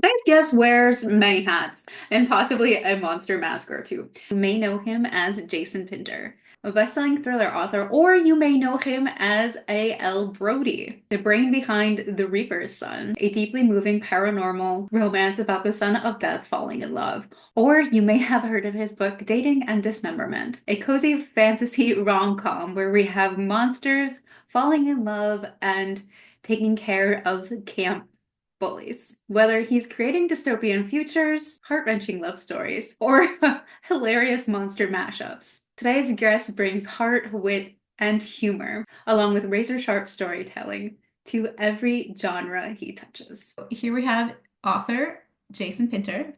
Today's guest wears many hats and possibly a monster mask or two. You may know him as Jason Pinter, a best-selling thriller author, or you may know him as A.L. Brody, the brain behind The Reaper's Son, a deeply moving paranormal romance about the son of death falling in love. Or you may have heard of his book Dating and Dismemberment, a cozy fantasy rom-com where we have monsters falling in love and taking care of camp bullies. Whether he's creating dystopian futures, heart-wrenching love stories, or hilarious monster mashups. Today's guest brings heart, wit, and humor, along with razor-sharp storytelling, to every genre he touches. Here we have author Jason Pinter,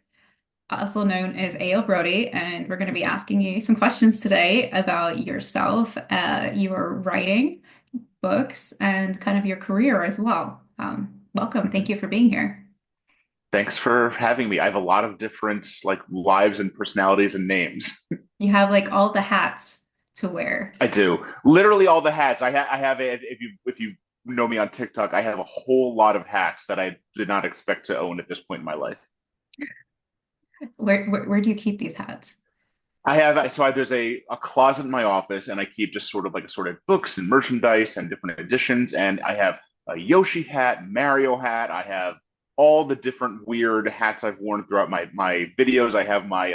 also known as A.L. Brody, and we're going to be asking you some questions today about yourself, your writing, books, and kind of your career as well. Welcome. Thank Mhm. you for being here. Thanks for having me. I have a lot of different like lives and personalities and names. You have like all the hats to wear. I do. Literally all the hats. I have a, if you know me on TikTok, I have a whole lot of hats that I did not expect to own at this point in my life. Where do you keep these hats? There's a closet in my office and I keep just sort of like assorted books and merchandise and different editions. And I have a Yoshi hat, Mario hat. I have all the different weird hats I've worn throughout my videos. I have my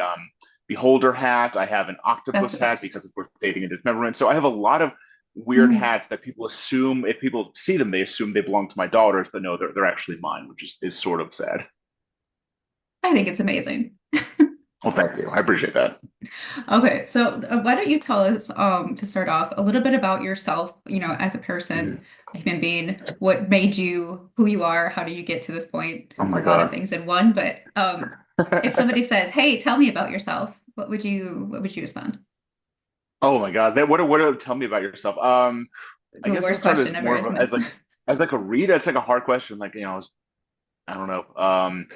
beholder hat. I have an That's the octopus hat best. because of course dating and dismemberment. So I have a lot of weird Mm, hats that people assume if people see them, they assume they belong to my daughters, but no, they're actually mine, which is sort of sad. I think it's amazing. Well, thank you. I appreciate that. Okay, so why don't you tell us, to start off, a little bit about yourself, as a person, Mhm. a human being, what made you who you are, how did you get to this point? Oh It's a my lot of God. things in one, but if somebody says, "Hey, tell me about yourself," what would you respond? Oh my God. Tell me about yourself? I The guess I'll worst start question as ever, more of isn't a, it? as like a reader. It's like a hard question. I don't know.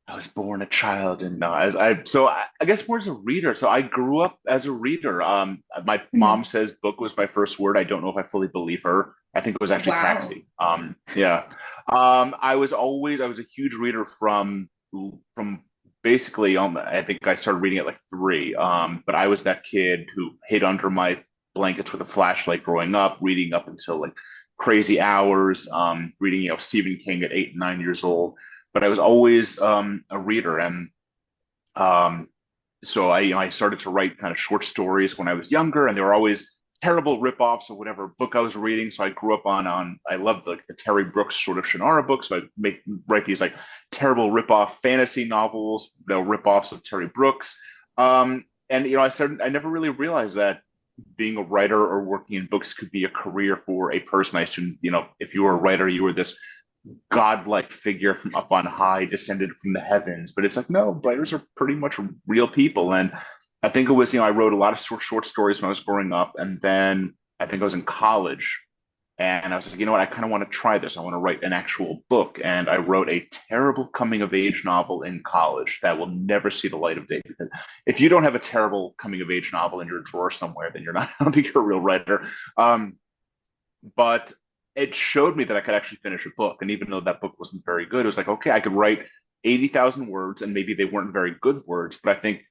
I was born a child and as I so I guess more as a reader. So I grew up as a reader. My mom Mhm. says book was my first word. I don't know if I fully believe her. I think it was actually Wow. taxi. Yeah. I was a huge reader from basically I think I started reading at like three. But I was that kid who hid under my blankets with a flashlight growing up, reading up until like crazy hours, reading, Stephen King at 8 and 9 years old. But I was always a reader, and um, so I started to write kind of short stories when I was younger, and they were always terrible ripoffs of whatever book I was reading. So I grew up on I loved the Terry Brooks sort of Shannara books. So I write these like terrible ripoff fantasy novels, ripoffs of Terry Brooks. And I never really realized that being a writer or working in books could be a career for a person. I assume, if you were a writer, you were this godlike figure from up on high, descended from the heavens. But it's like, no, writers are pretty much real people. And I think it was, I wrote a lot of short stories when I was growing up. And then I think I was in college and I was like, you know what? I kind of want to try this. I want to write an actual book. And I wrote a terrible coming of age novel in college that will never see the light of day. Because if you don't have a terrible coming of age novel in your drawer somewhere, then you're not, I don't think you're a real writer. But it showed me that I could actually finish a book. And even though that book wasn't very good, it was like, okay, I could write 80,000 words and maybe they weren't very good words. But I think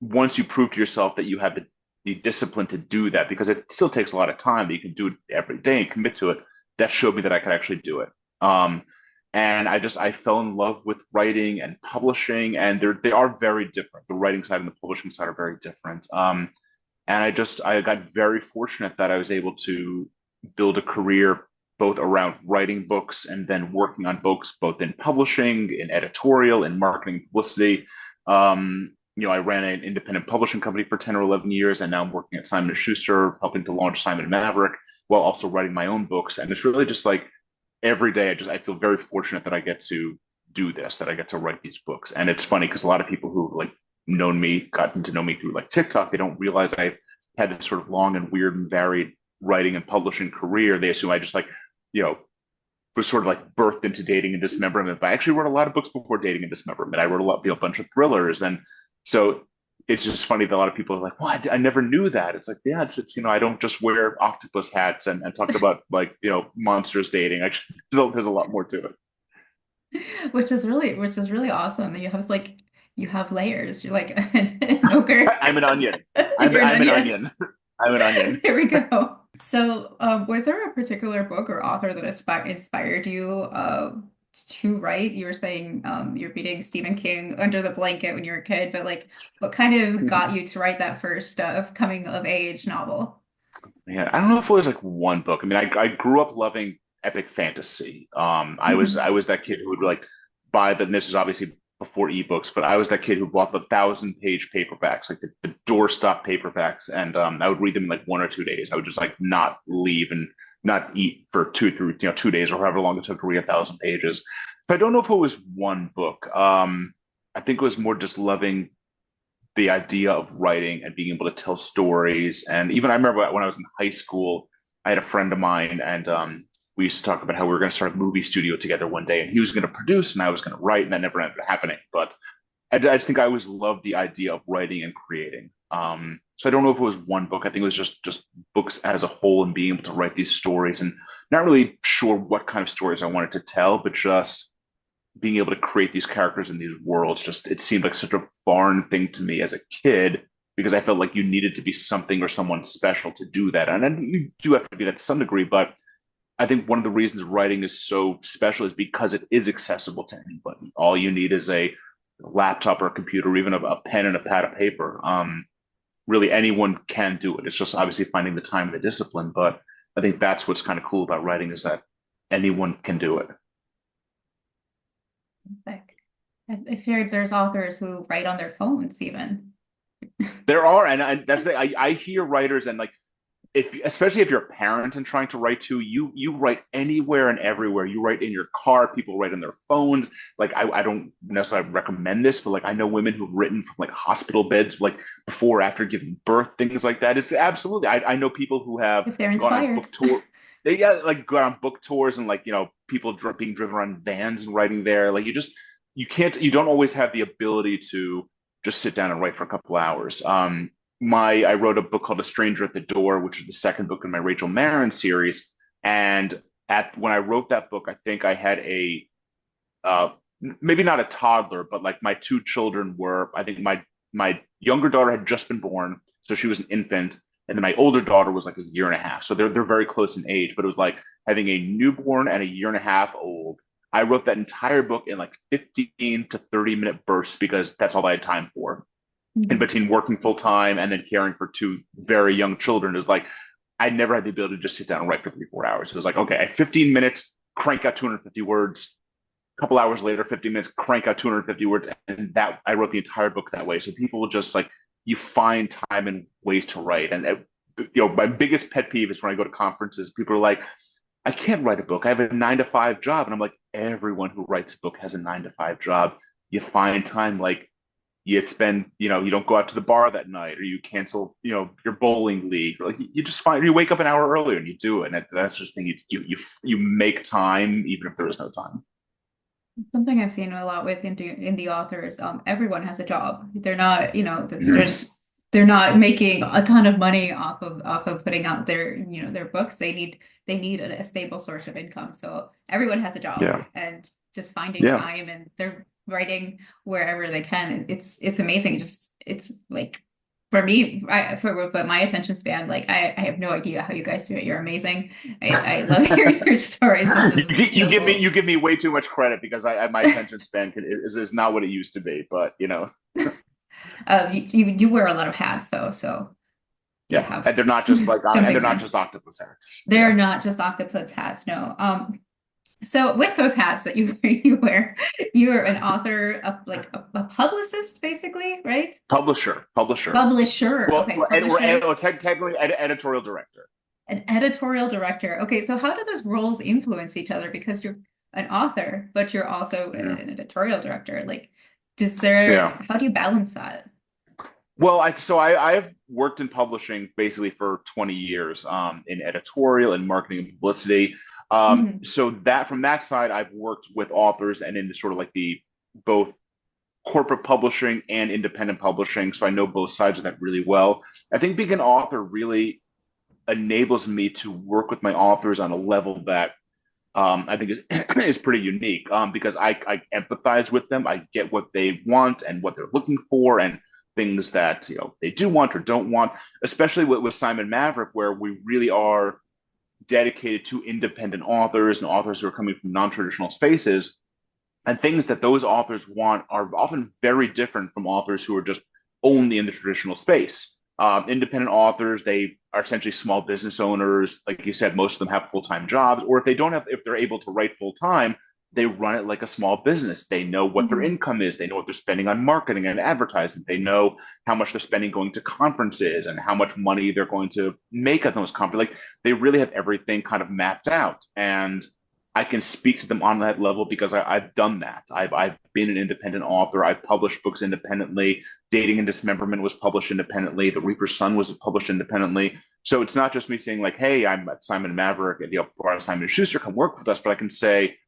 once you prove to yourself that you have the discipline to do that, because it still takes a lot of time, but you can do it every day and commit to it, that showed me that I could actually do it. Um, and I fell in love with writing and publishing, and they are very different. The writing side and the publishing side are very different. And I got very fortunate that I was able to build a career both around writing books and then working on books, both in publishing, in editorial, in marketing, publicity. I ran an independent publishing company for 10 or 11 years, and now I'm working at Simon & Schuster, helping to launch Simon & Maverick while also writing my own books. And it's really just like every day, I feel very fortunate that I get to do this, that I get to write these books. And it's funny because a lot of people who like gotten to know me through like TikTok, they don't realize I've had this sort of long and weird and varied writing and publishing career. They assume I just like, you know, was sort of like birthed into dating and dismemberment. But I actually wrote a lot of books before dating and dismemberment. I wrote a lot, a bunch of thrillers. And so it's just funny that a lot of people are like, "What? I never knew that." It's like, yeah, it's I don't just wear octopus hats and talk about like monsters dating. Actually, there's a lot more to it. which is really awesome. You have like you have layers. You're like an ogre. I'm an onion. I'm You're an I'm an onion. onion. I'm an onion. There we go. So, was there a particular book or author that inspired you to write? You were saying you're reading Stephen King under the blanket when you were a kid, but like, what kind of got you to write that first coming of age novel? Yeah, I don't know if it was like one book. I mean, I grew up loving epic fantasy. I Mhm. was that kid who would like buy the. And this is obviously before ebooks, but I was that kid who bought the 1,000-page paperbacks, like the doorstop paperbacks, and I would read them in like 1 or 2 days. I would just like not leave and not eat for 2 days or however long it took to read 1,000 pages. But I don't know if it was one book. I think it was more just loving the idea of writing and being able to tell stories. And even I remember when I was in high school, I had a friend of mine, and we used to talk about how we were going to start a movie studio together one day, and he was going to produce, and I was going to write, and that never ended up happening. But I just think I always loved the idea of writing and creating. So I don't know if it was one book. I think it was just books as a whole and being able to write these stories, and not really sure what kind of stories I wanted to tell, but just being able to create these characters in these worlds just it seemed like such a foreign thing to me as a kid because I felt like you needed to be something or someone special to do that. And then you do have to be that to some degree, but I think one of the reasons writing is so special is because it is accessible to anybody. All you need is a laptop or a computer, or even a pen and a pad of paper. Really, anyone can do it. It's just obviously finding the time and the discipline. But I think that's what's kind of cool about writing is that anyone can do it. Like, I fear there's authors who write on their phones even. There are, and that's the, I hear writers and like if especially if you're a parent and trying to write too, you write anywhere and everywhere. You write in your car, people write on their phones. Like I don't necessarily recommend this, but like I know women who've written from like hospital beds, like before, after giving birth, things like that. It's absolutely. I know people who have If they're gone on inspired. book tour. They yeah, like go on book tours and like people being driven around vans and writing there. Like you don't always have the ability to just sit down and write for a couple hours. My I wrote a book called A Stranger at the Door, which is the second book in my Rachel Marin series. And at when I wrote that book, I think I had a uh, maybe not a toddler, but like my two children were. I think my younger daughter had just been born, so she was an infant, and then my older daughter was like a year and a half. So they're very close in age, but it was like having a newborn and a year and a half old. I wrote that entire book in like 15 to 30-minute bursts because that's all I had time for in Mhm. between working full time and then caring for two very young children is like I never had the ability to just sit down and write for 3 4 hours. It was like, okay, at 15 minutes, crank out 250 words. A couple hours later, 15 minutes, crank out 250 words. And that I wrote the entire book that way. So people will just like you find time and ways to write. And my biggest pet peeve is when I go to conferences, people are like, I can't write a book. I have a 9 to 5 job. And I'm like, everyone who writes a book has a 9 to 5 job. You find time like you spend, you don't go out to the bar that night or you cancel, your bowling league. Like you just find you wake up an hour earlier and you do it. And that's just the thing you make time even if there is no time. Something I've seen a lot with indie authors, everyone has a job. They're not, that's Mhm. just they're not making a ton of money off of putting out their books. They need a stable source of income. So everyone has a job Yeah. and just finding Yeah. time and they're writing wherever they can. It's amazing. Just it's like for me, but my attention span, like I have no idea how you guys do it. You're amazing. I love hearing your stories. This you, is you so give me cool. you give me way too much credit because my attention span is not what it used to be. But You wear a lot of hats though, so you yeah, have and jumping they're not around. just octopus hats. They're Yeah. not just octopus hats, no. So with those hats that you you wear, you're an author, a publicist, basically, right? Publisher. Publisher. Well, Okay, publisher, technically editorial director. an editorial director. Okay, so how do those roles influence each other? Because you're an author, but you're also Yeah. an editorial director. Like, Yeah. how do you balance that? Well, I've worked in publishing basically for 20 years, in editorial and marketing and publicity. Mhm. So that from that side, I've worked with authors and in the sort of like the both corporate publishing and independent publishing. So I know both sides of that really well. I think being an author really enables me to work with my authors on a level that I think is is pretty unique because I empathize with them. I get what they want and what they're looking for and things that they do want or don't want, especially with Simon Maverick, where we really are dedicated to independent authors and authors who are coming from non-traditional spaces. And things that those authors want are often very different from authors who are just only in the traditional space. Independent authors, they are essentially small business owners. Like you said, most of them have full-time jobs, or if they don't have, if they're able to write full-time, they run it like a small business. They know what their Mhm. income is. They know what they're spending on marketing and advertising. They know how much they're spending going to conferences and how much money they're going to make at those conferences. Like they really have everything kind of mapped out. And I can speak to them on that level because I've done that. I've been an independent author. I've published books independently. Dating and Dismemberment was published independently. The Reaper's Son was published independently. So it's not just me saying like, "Hey, I'm at Simon Maverick and or Simon Schuster, come work with us." But I can say,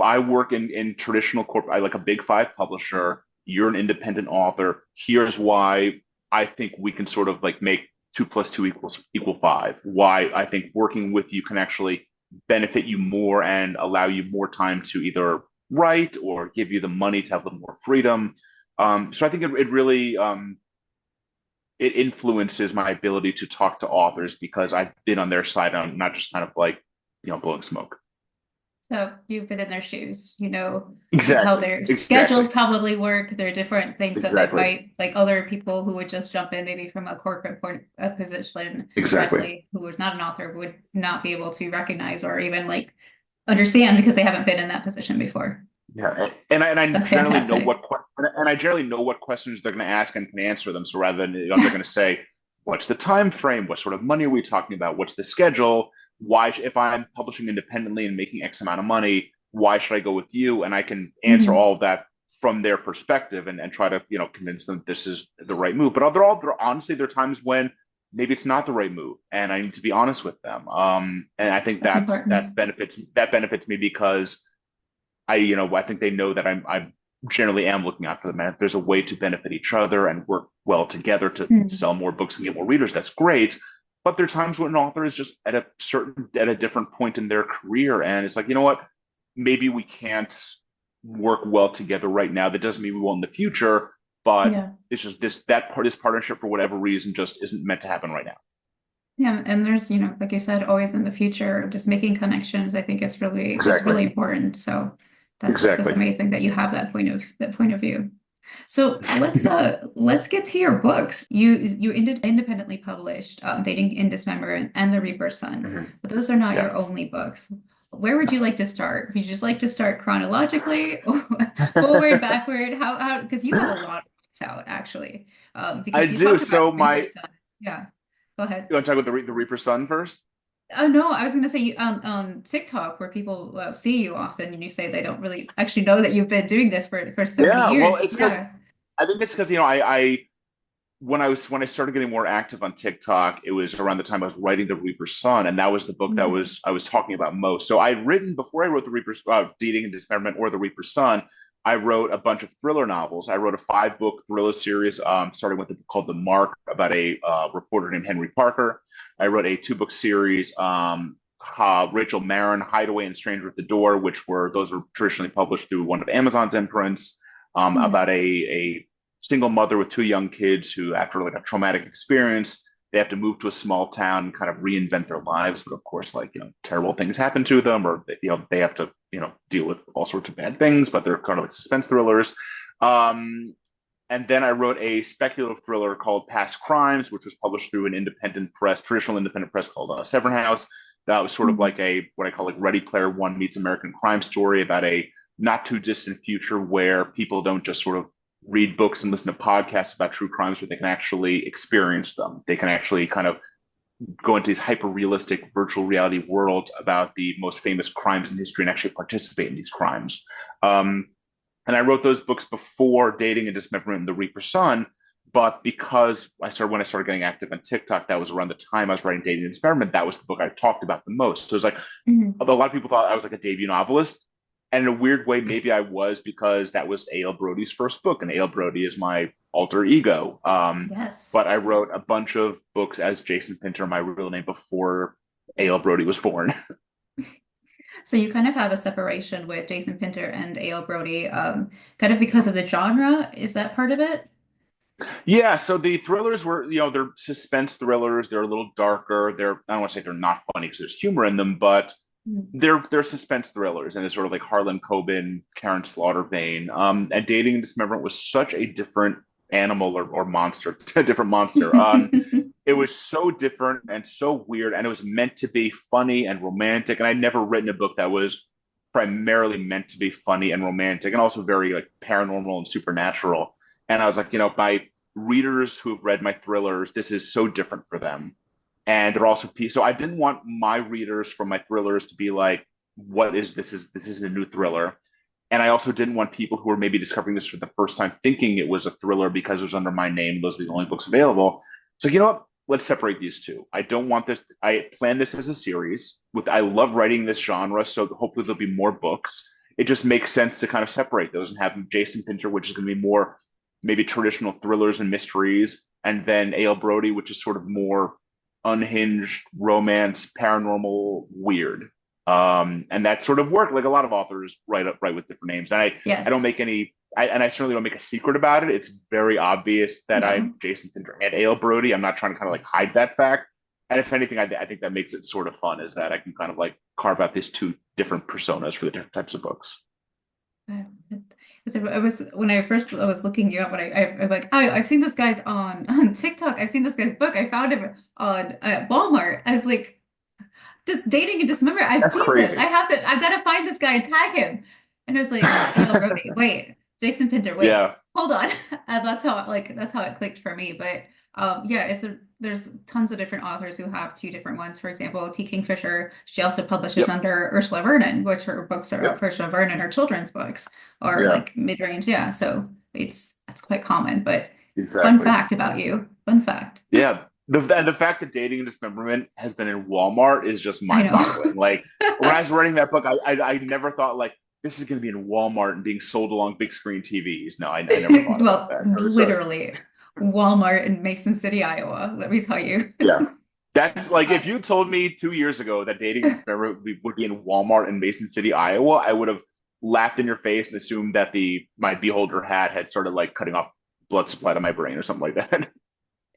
"I work in traditional corporate. I like a big five publisher. You're an independent author. Here's why I think we can sort of like make two plus two equal five. Why I think working with you can actually benefit you more and allow you more time to either write or give you the money to have a little more freedom." So I think it really it influences my ability to talk to authors because I've been on their side. I'm not just kind of like blowing smoke. So you've been in their shoes, you know how Exactly. their schedules Exactly. probably work. There are different things that they Exactly. might, like other people who would just jump in maybe from a corporate position Exactly. directly, who was not an author, would not be able to recognize or even like understand because they haven't been in that position before. Yeah, and I That's generally know fantastic. and I generally know what questions they're going to ask and can answer them. So rather than they're going to say, "What's the time frame? What sort of money are we talking about? What's the schedule? Why, if I'm publishing independently and making X amount of money, why should I go with you?" And I can answer Mhm. all of that from their perspective and try to convince them this is the right move. But there honestly there are times when maybe it's not the right move, and I need to be honest with them. And I think That's important. that benefits me because I think they know that I generally am looking out for them. And if there's a way to benefit each other and work well together to Mhm. sell more books and get more readers, that's great. But there are times when an author is just at a different point in their career, and it's like, you know what, maybe we can't work well together right now. That doesn't mean we won't in the future, but Yeah. it's just this partnership for whatever reason just isn't meant to happen right now. Yeah, and there's, like you said, always in the future, just making connections, I think is Exactly. really important. So that's Exactly. amazing that you have that point of view. So let's get to your books. You independently published Dating in Dismember and The Reaper's Son, Mhm. but those are not Yeah. your only books. Where would you like to start? Would you just like to start chronologically, or forward, backward? How because you have a lot of books out actually. I Because you do. talked about So Reaper's Son. Yeah, go ahead. you want to talk about the Reaper's Son first? Oh no, I was gonna say on TikTok where people see you often and you say they don't really actually know that you've been doing this for so many Yeah, well, years. it's because Yeah. I think it's because I when I started getting more active on TikTok, it was around the time I was writing The Reaper's Son, and that was the book that Mhm. I was talking about most. So I'd written before I wrote The Reaper's Dating and Dismemberment or The Reaper's Son. I wrote a bunch of thriller novels. I wrote a 5 book thriller series, starting with a book called The Mark about a reporter named Henry Parker. I wrote a 2 book series, Rachel Marin, Hideaway and Stranger at the Door, those were traditionally published through one of Amazon's imprints, about Mhm. a single mother with 2 young kids who, after like a traumatic experience, they have to move to a small town and kind of reinvent their lives. But of course, like terrible things happen to them, or they have to deal with all sorts of bad things. But they're kind of like suspense thrillers. Um, and then I wrote a speculative thriller called Past Crimes, which was published through an independent press, traditional independent press called Severn House. That was sort of Mhm. like a what I call like Ready Player One meets American Crime Story about a not too distant future where people don't just sort of read books and listen to podcasts about true crimes, but they can actually experience them. They can actually kind of go into these hyper realistic virtual reality worlds about the most famous crimes in history and actually participate in these crimes. Um, and I wrote those books before Dating and Dismemberment and The Reaper Son. But because when I started getting active on TikTok, that was around the time I was writing Dating and Dismemberment. That was the book I talked about the most. So it was like a Mhm. lot of people thought I was like a debut novelist. And in a weird way, maybe I was because that was A.L. Brody's first book, and A.L. Brody is my alter ego. Yes. But I wrote a bunch of books as Jason Pinter, my real name, before A.L. Brody was born. So you kind of have a separation with Jason Pinter and A.L. Brody, kind of because of the genre. Is that part of it? Yeah, so the thrillers were, they're suspense thrillers. They're a little darker. I don't want to say they're not funny because there's humor in them, but Mm. they're suspense thrillers, and they're sort of like Harlan Coben, Karen Slaughter vein. And Dating and Dismemberment was such a different animal or monster, a different monster. It was so different and so weird, and it was meant to be funny and romantic. And I'd never written a book that was primarily meant to be funny and romantic, and also very like paranormal and supernatural. And I was like, my readers who've read my thrillers, this is so different for them, and they're also so I didn't want my readers from my thrillers to be like, what is this? Is a new thriller? And I also didn't want people who were maybe discovering this for the first time thinking it was a thriller because it was under my name. Those are the only books available. So you know what? Let's separate these two. I don't want this. I plan this as a series. I love writing this genre, so hopefully there'll be more books. It just makes sense to kind of separate those and have Jason Pinter, which is going to be more maybe traditional thrillers and mysteries, and then A.L. Brody, which is sort of more unhinged romance, paranormal, weird. And that sort of worked. Like a lot of authors write with different names. And I don't Yes. make any, and I certainly don't make a secret about it. It's very obvious that I'm No. Jason Pinter and A.L. Brody. I'm not trying to kind of like hide that fact. And if anything, I think that makes it sort of fun is that I can kind of like carve out these two different personas for the different types of books. I was when I first I was looking you up, when I'm like, I've seen this guy's on TikTok. I've seen this guy's book. I found him on Walmart. I was like, this dating and dismember. I've That's seen this. crazy. I've got to find this guy and tag him. And I was like, A.L. Brody, wait, Jason Pinter, wait, Yeah. hold on. That's how it clicked for me. But yeah, there's tons of different authors who have two different ones. For example, T. Kingfisher, she also publishes Yep. under Ursula Vernon, which her books are Yep. for Ursula Vernon are children's books or Yeah. like mid-range. Yeah, so that's quite common. But fun Exactly. fact about you, fun fact. Yeah. And the fact that Dating and Dismemberment has been in Walmart is just I know. mind-boggling. Like when I was writing that book, I never thought like this is going to be in Walmart and being sold along big screen TVs. No, I never thought about Well, that. literally, Walmart in Mason City, Iowa. Let me tell you. Yeah, that's Yes. like if you told me 2 years ago that Dating and Dismemberment would be in Walmart in Mason City, Iowa, I would have laughed in your face and assumed that the my beholder hat had started like cutting off blood supply to my brain or something like that.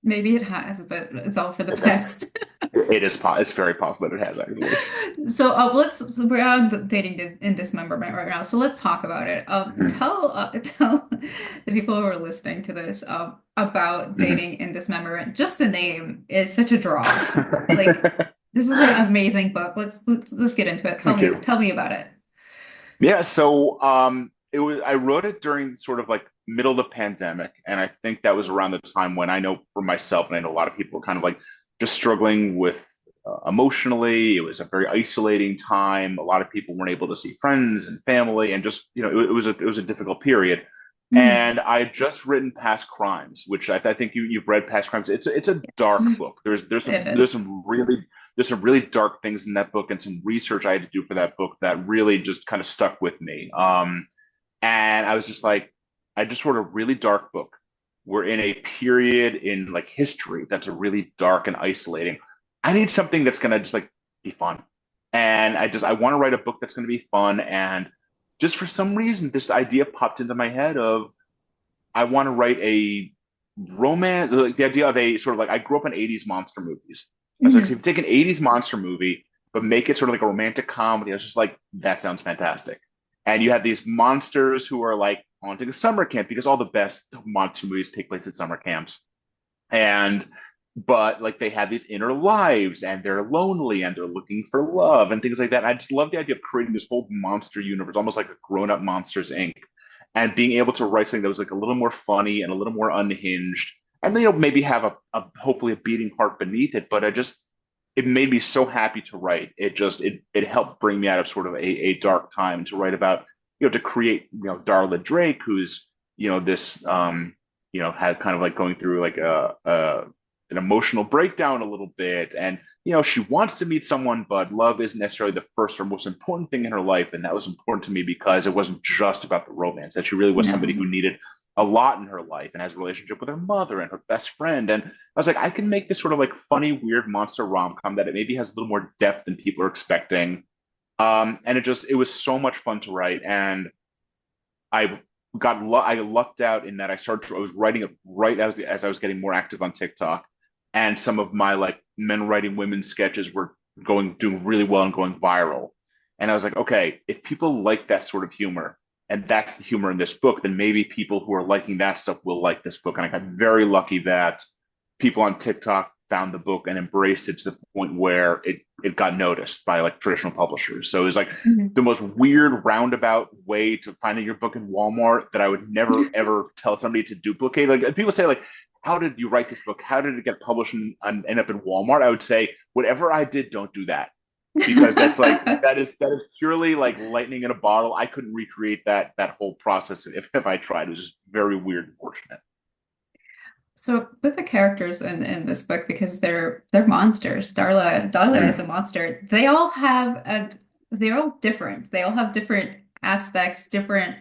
Maybe it has, but it's all for the That's best. it is it's very possible that it has actually. So so we're on dating in dismemberment right now. So let's talk about it. Mhm. Tell the people who are listening to this about Mhm. dating in dismemberment. Just the name is such a draw. Like this is an amazing book. Let's get into it. Thank you. Tell me about it. Yeah, so it was I wrote it during sort of like middle of the pandemic, and I think that was around the time when I know for myself, and I know a lot of people were kind of like just struggling with emotionally. It was a very isolating time. A lot of people weren't able to see friends and family, and just it was a difficult period. Mm, And I had just written Past Crimes, which I think you've read Past Crimes. It's a yes, dark book. it There's is. some really dark things in that book and some research I had to do for that book that really just kind of stuck with me. And I was just like, I just wrote a really dark book. We're in a period in like history that's a really dark and isolating. I need something that's gonna just like be fun. And I want to write a book that's gonna be fun. And just for some reason, this idea popped into my head of I want to write a romance, like the idea of a sort of like I grew up in 80s monster movies. I was like, so if Mhm. you take an 80s monster movie, but make it sort of like a romantic comedy, I was just like, that sounds fantastic. And you have these monsters who are like haunting a summer camp because all the best monster movies take place at summer camps. And but like they have these inner lives and they're lonely and they're looking for love and things like that. I just love the idea of creating this whole monster universe, almost like a grown-up Monsters Inc. And being able to write something that was like a little more funny and a little more unhinged, and maybe have a hopefully a beating heart beneath it. But it made me so happy to write. It helped bring me out of sort of a dark time to write about to create Darla Drake, who's this had kind of like going through like a an emotional breakdown a little bit, and she wants to meet someone, but love isn't necessarily the first or most important thing in her life. And that was important to me because it wasn't just about the romance, that she really was somebody No. who needed a lot in her life and has a relationship with her mother and her best friend. And I was like, I can make this sort of like funny, weird monster rom com that it maybe has a little more depth than people are expecting. And it was so much fun to write. And I I lucked out in that I was writing it right as I was getting more active on TikTok, and some of my like men writing women sketches were doing really well and going viral. And I was like, okay, if people like that sort of humor, and that's the humor in this book, then maybe people who are liking that stuff will like this book. And I got very lucky that people on TikTok found the book and embraced it to the point where it got noticed by like traditional publishers. So it was like the most weird roundabout way to finding your book in Walmart that I would never ever tell somebody to duplicate. Like people say, like, how did you write this book? How did it get published and end up in Walmart? I would say, whatever I did, don't do that. Because that is purely like lightning in a bottle. I couldn't recreate that whole process if I tried. It was just very weird and fortunate. So with the characters in this book, because they're monsters, Darla is a monster. They're all different. They all have different aspects, different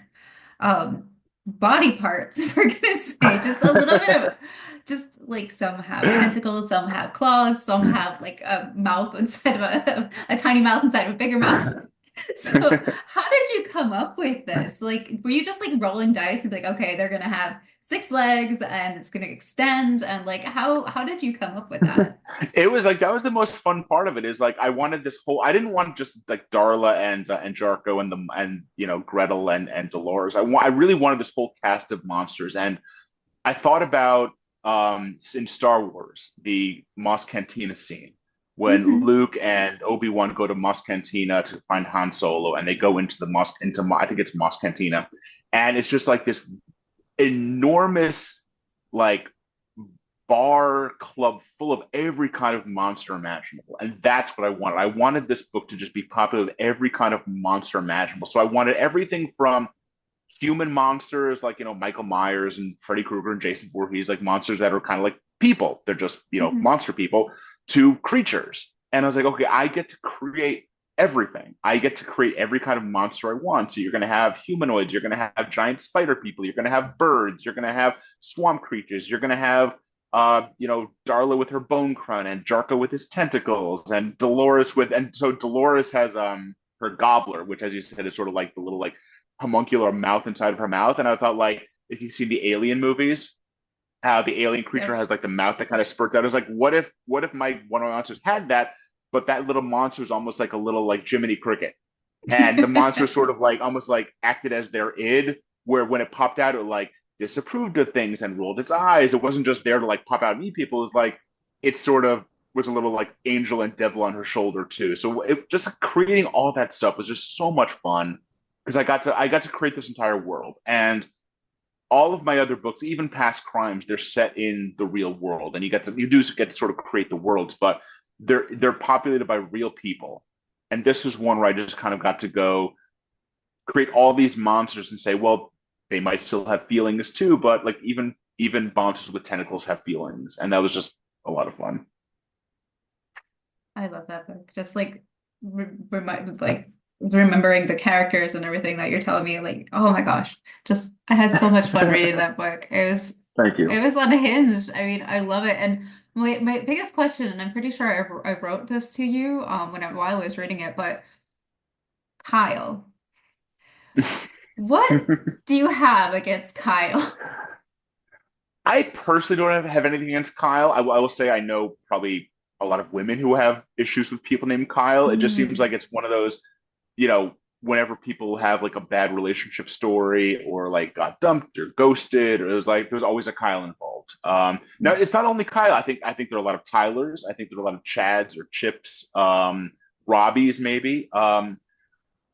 um body parts, if we're gonna say. Just a little bit of just like some have tentacles, some have claws, some have like a mouth inside of a tiny mouth inside of a bigger mouth. So how did you come up with this? Like, were you just like rolling dice and be like, okay, they're gonna have six legs and it's gonna extend, and like how did you come up with that? It was like that was the most fun part of it is like I wanted this whole I didn't want just like Darla and Jarko and Gretel and Dolores. I really wanted this whole cast of monsters. And I thought about in Star Wars the Mos Cantina scene when Hmm. Luke and Obi-Wan go to Mos Cantina to find Han Solo, and they go into I think it's Mos Cantina, and it's just like this enormous like bar club full of every kind of monster imaginable. And that's what I wanted. I wanted this book to just be popular with every kind of monster imaginable. So I wanted everything from human monsters like, Michael Myers and Freddy Krueger and Jason Voorhees, like monsters that are kind of like people. They're just, Hmm. monster people, to creatures. And I was like, okay, I get to create everything. I get to create every kind of monster I want. So you're going to have humanoids, you're going to have giant spider people, you're going to have birds, you're going to have swamp creatures, you're going to have Darla with her bone crown and Jarko with his tentacles and Dolores and so Dolores has her gobbler, which as you said is sort of like the little like homuncular mouth inside of her mouth. And I thought like if you've seen the Alien movies, how the alien creature Yep. has like the mouth that kind of spurts out. I was like, what if my one of my monsters had that, but that little monster is almost like a little like Jiminy Cricket, and the monster sort of like almost like acted as their id, where when it popped out, it like disapproved of things and rolled its eyes. It wasn't just there to like pop out and eat people. It was like it sort of was a little like angel and devil on her shoulder too. So it just creating all that stuff was just so much fun because I got to create this entire world. And all of my other books, even past crimes, they're set in the real world, and you do get to sort of create the worlds, but they're populated by real people. And this is one where I just kind of got to go create all these monsters and say, well, they might still have feelings too, but like even monsters with tentacles have feelings, and that was just a lot of fun. I love that book. Just like remembering the characters and everything that you're telling me, like, oh my gosh, just I had so much fun reading that book. Thank It you. was unhinged. I mean, I love it. And my biggest question, and I'm pretty sure I wrote this to you while I was reading it, but Kyle, what do you have against Kyle? I personally don't have anything against Kyle. I will say I know probably a lot of women who have issues with people named Kyle. It just seems Mm, like it's one of those, whenever people have like a bad relationship story or like got dumped or ghosted, or it was like there's always a Kyle involved. Now yeah. it's not only Kyle. I think there are a lot of Tylers. I think there are a lot of Chads or Chips, Robbies maybe.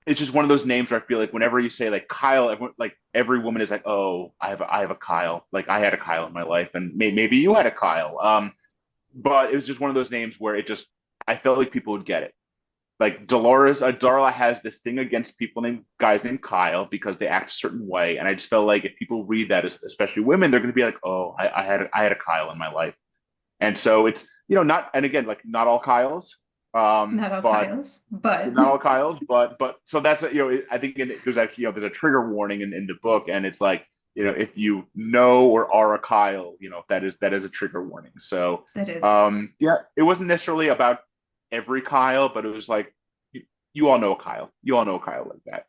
It's just one of those names where I feel like whenever you say like Kyle, like every woman is like, oh, I have a Kyle. Like I had a Kyle in my life, and maybe you had a Kyle. But it was just one of those names where I felt like people would get it. Like Darla has this thing against guys named Kyle because they act a certain way, and I just felt like if people read that, especially women, they're going to be like, oh, I had a Kyle in my life, and so it's not, and again, like not all Kyles, Not all but Kyles, but not all Kyles, but so that's I think there's actually there's a trigger warning in the book, and it's like if you know or are a Kyle, that is a trigger warning. So that is. yeah, it wasn't necessarily about every Kyle, but it was like you all know a Kyle. You all know a Kyle like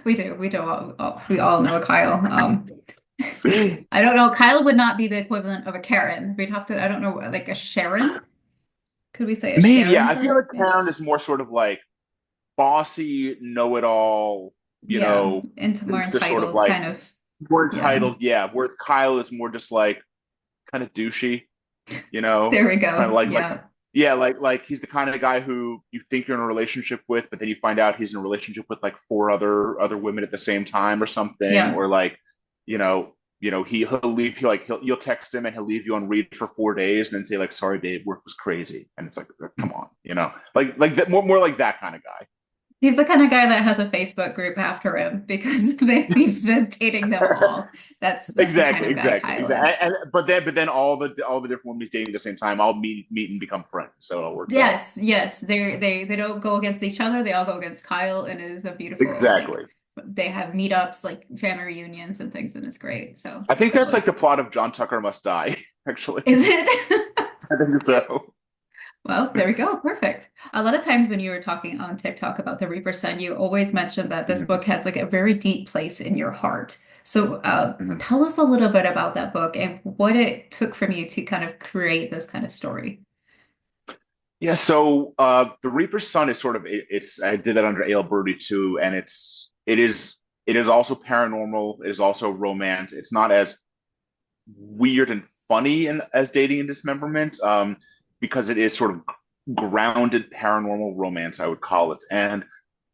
We all know a Kyle. that. I don't know. Kyle would not be the equivalent of a Karen. We'd have to, I don't know, like a Sharon? Could we say a Maybe, yeah. Sharon I feel type? like Yeah. Karen is more sort of like bossy, know-it-all, Yeah. Into more thinks they're sort of entitled like kind of. more Yeah. entitled, yeah. Whereas Kyle is more just like kind of douchey, There we kind of go. like Yeah. yeah, like he's the kind of guy who you think you're in a relationship with, but then you find out he's in a relationship with like four other women at the same time or something, Yeah. or like, you know, he'll leave you like you'll text him and he'll leave you on read for 4 days and then say like, sorry, babe, work was crazy, and it's like, come on, like that, more like that kind of guy. He's the kind of guy that has a Facebook group after him because he's been dating them all. That's the kind Exactly, of guy exactly, Kyle exactly. is. But then all the different women he's dating at the same time all meet and become friends, so it all works out. Yes, yes. They don't go against each other. They all go against Kyle, and it is a beautiful like Exactly. they have meetups, like family reunions and things, and it's great. So I think so that's like is the plot of John Tucker Must Die, actually. is it? I think so. Well, there we go. Perfect. A lot of times when you were talking on TikTok about the Reaper Sun, you always mentioned that this Mhm, book has like a very deep place in your heart. So mhm. tell us a little bit about that book and what it took from you to kind of create this kind of story. Yeah, so the Reaper's Son is sort of it's I did that under A.L. Brody too, and it is also paranormal. It is also romance. It's not as weird and funny as Dating and Dismemberment, because it is sort of grounded paranormal romance, I would call it. And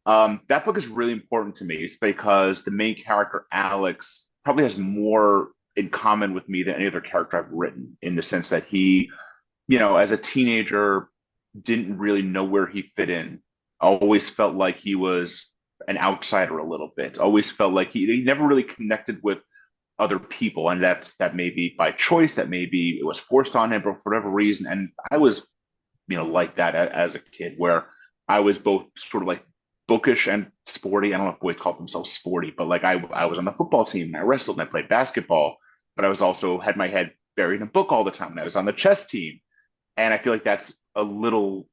that book is really important to me. It's because the main character, Alex, probably has more in common with me than any other character I've written, in the sense that he, as a teenager, didn't really know where he fit in. Always felt like he was an outsider a little bit. Always felt like he never really connected with other people, and that may be by choice, that may be it was forced on him, but for whatever reason. And I was, like that as a kid, where I was both sort of like bookish and sporty. I don't know if boys call themselves sporty, but like I was on the football team and I wrestled and I played basketball, but I was also had my head buried in a book all the time. And I was on the chess team, and I feel like that's a little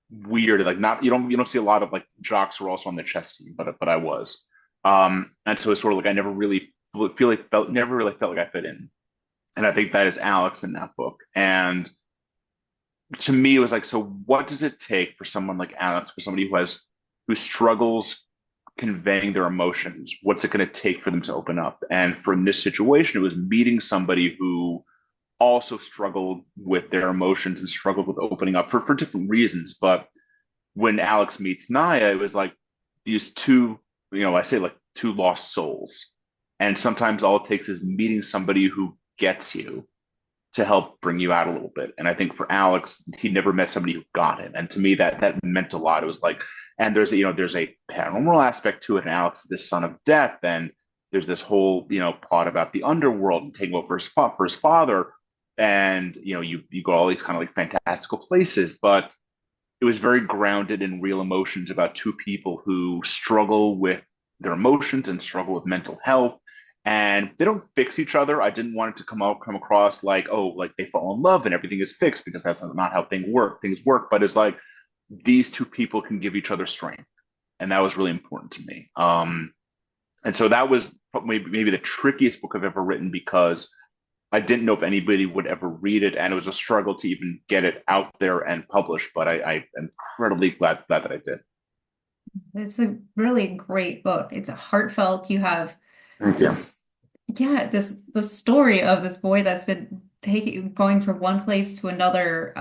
weird. Like, not you don't see a lot of like jocks who are also on the chess team, but I was. And so it's sort of like I never really felt like I fit in. And I think that is Alex in that book. And to me, it was like, so what does it take for someone like Alex, for somebody who struggles conveying their emotions? What's it going to take for them to open up? And for in this situation, it was meeting somebody who also struggled with their emotions and struggled with opening up for different reasons. But when Alex meets Naya, it was like these two, I say like two lost souls. And sometimes all it takes is meeting somebody who gets you to help bring you out a little bit. And I think for Alex, he never met somebody who got him. And to me, that meant a lot. It was like, and there's a paranormal aspect to it. And Alex is the son of death. And there's this whole, plot about the underworld and taking over for his father. And, you go all these kind of like fantastical places, but it was very grounded in real emotions about two people who struggle with their emotions and struggle with mental health, and they don't fix each other. I didn't want it to come across like, oh, like they fall in love and everything is fixed, because that's not how things work. But it's like these two people can give each other strength, and that was really important to me. And so that was maybe the trickiest book I've ever written, because I didn't know if anybody would ever read it, and it was a struggle to even get it out there and published. But I am incredibly glad that I did. It's a really great book. It's a heartfelt. You have Thank you. just yeah, this the story of this boy that's been taking going from one place to another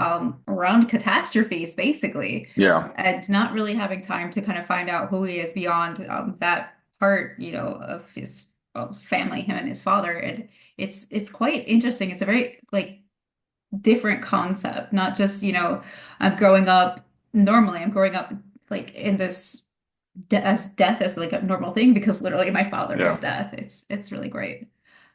around catastrophes basically, Yeah. and not really having time to kind of find out who he is beyond that part, of his family, him and his father. And it's quite interesting. It's a very like different concept, not just, I'm growing up normally. I'm growing up like in this as death as like a normal thing because literally my father is Yeah. death. It's really great.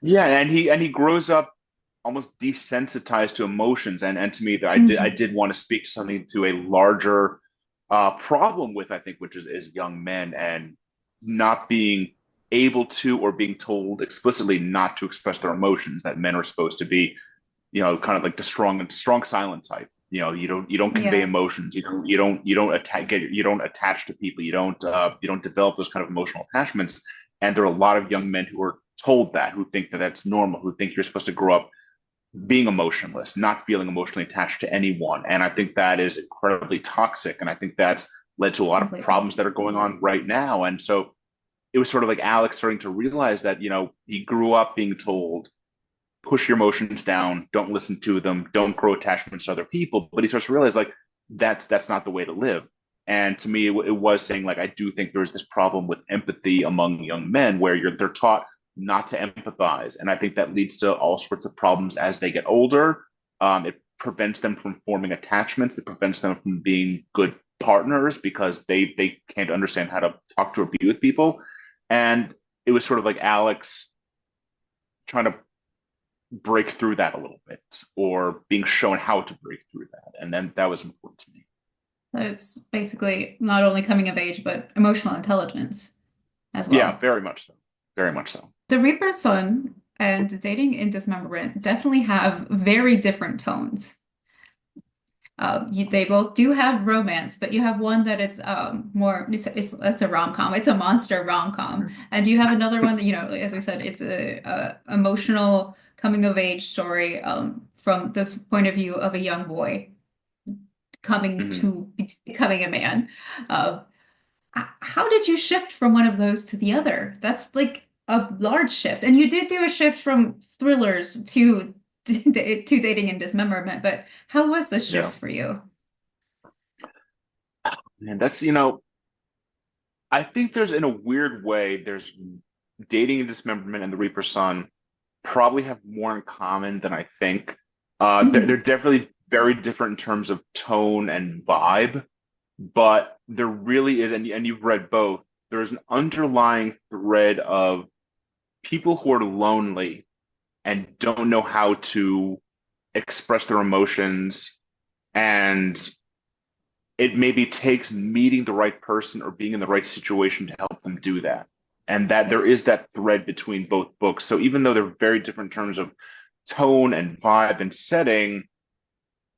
Yeah, and he grows up almost desensitized to emotions, and to me, that I Mhm. did want to speak to something to a larger problem with, I think, which is young men and not being able to, or being told explicitly not to express their emotions. That men are supposed to be, kind of like the strong silent type. You don't convey Yeah. emotions. You don't attach to people. You don't develop those kind of emotional attachments. And there are a lot of young men who are told that, who think that that's normal, who think you're supposed to grow up being emotionless, not feeling emotionally attached to anyone. And I think that is incredibly toxic. And I think that's led to a lot of Completely. problems that are going on right now. And so it was sort of like Alex starting to realize that, he grew up being told, push your emotions down, don't listen to them, don't grow attachments to other people. But he starts to realize like that's not the way to live. And to me, it was saying like I do think there's this problem with empathy among young men where they're taught not to empathize, and I think that leads to all sorts of problems as they get older. It prevents them from forming attachments. It prevents them from being good partners because they can't understand how to talk to or be with people. And it was sort of like Alex trying to break through that a little bit or being shown how to break through that. And then that was important to me. It's basically not only coming of age, but emotional intelligence as Yeah, well. very much so. Very much so. The Reaper's Son and Dating in Dismemberment definitely have very different tones. They both do have romance, but you have one that it's more it's a rom-com. It's a monster rom-com, and you have another one that as we said, it's a emotional coming of age story from the point of view of a young boy coming Mhm. to becoming a man. Uh, how did you shift from one of those to the other? That's like a large shift. And you did do a shift from thrillers to dating and dismemberment, but how was the Yeah. shift for you? And I think there's in a weird way, there's dating and dismemberment and the Reaper Son probably have more in common than I think. They're Mhm. definitely very different in terms of tone and vibe, but there really is, and you've read both, there's an underlying thread of people who are lonely and don't know how to express their emotions, and it maybe takes meeting the right person or being in the right situation to help them do that. And that Yeah. there is that thread between both books. So even though they're very different in terms of tone and vibe and setting,